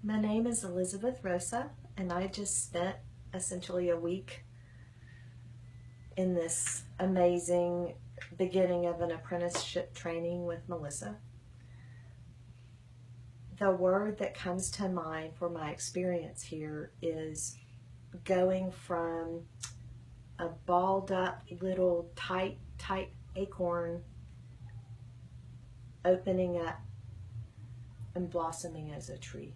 My name is Elizabeth Rosa, and I just spent essentially a week in this amazing beginning of an apprenticeship training with Melissa. The word that comes to mind for my experience here is going from a balled up little tight acorn opening up and blossoming as a tree.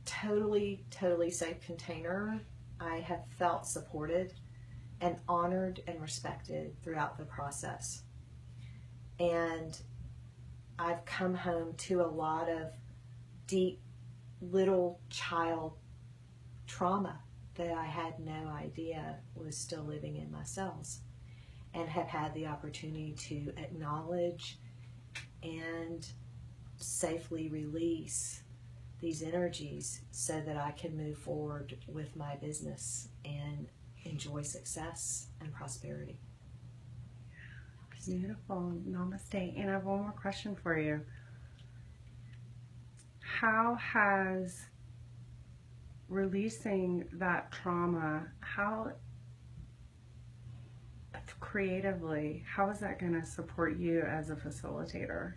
Totally safe container. I have felt supported and honored and respected throughout the process. And I've come home to a lot of deep little child trauma that I had no idea was still living in my cells, and have had the opportunity to acknowledge and safely release these energies so that I can move forward with my business and enjoy success and prosperity. Beautiful. Namaste. And I have one more question for you. How has releasing that trauma, how creatively, how is that going to support you as a facilitator?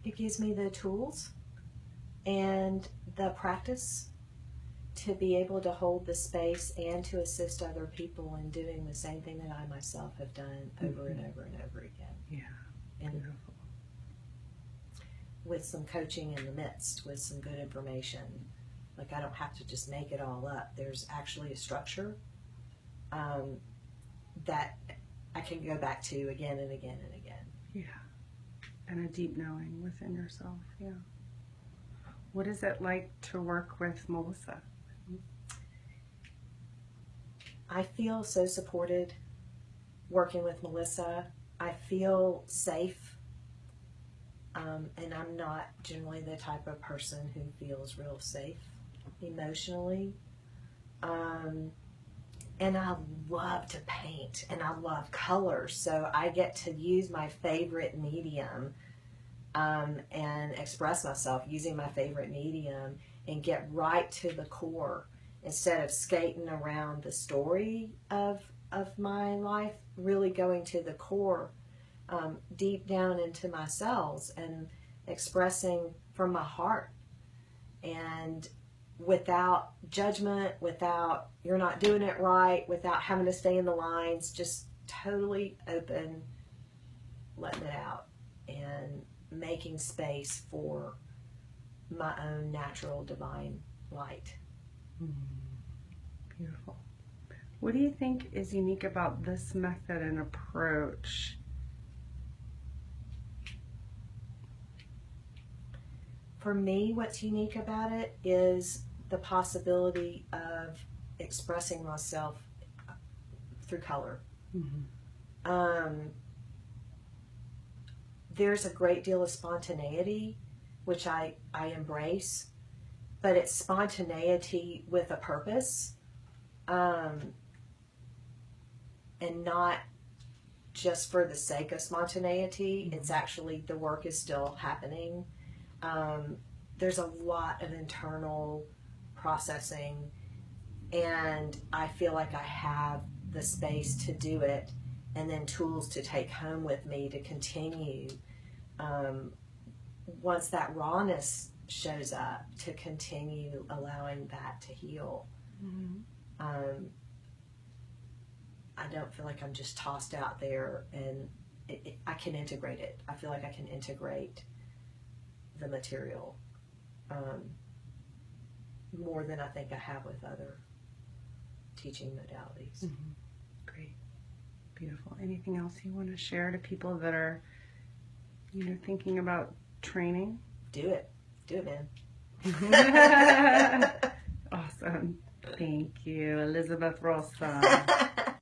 It gives me the tools and the practice to be able to hold the space and to assist other people in doing the same thing that I myself have done over and over and over again. Yeah, and beautiful. With some coaching in the midst, with some good information. Like, I don't have to just make it all up. There's actually a structure that I can go back to again and again and again. Yeah. And a deep knowing within yourself. Yeah. What is it like to work with Melissa? I feel so supported working with Melissa. I feel safe. And I'm not generally the type of person who feels real safe emotionally. And I love to paint, and I love colors, so I get to use my favorite medium and express myself using my favorite medium and get right to the core instead of skating around the story of my life, really going to the core, deep down into my cells and expressing from my heart, and without judgment, without you're not doing it right, without having to stay in the lines, just totally open, letting it out and making space for my own natural divine light. Beautiful. What do you think is unique about this method and approach? For me, what's unique about it is the possibility of expressing myself through color. There's a great deal of spontaneity, which I embrace, but it's spontaneity with a purpose, and not just for the sake of spontaneity. It's actually, the work is still happening. There's a lot of internal processing, and I feel like I have the space to do it, and then tools to take home with me to continue, once that rawness shows up, to continue allowing that to heal. I don't feel like I'm just tossed out there, and I can integrate it. I feel like I can integrate the material more than I think I have with other teaching modalities. Great. Beautiful. Anything else you want to share to people that are, thinking about training? Do it, man. Awesome. Thank you, Elizabeth Rosa.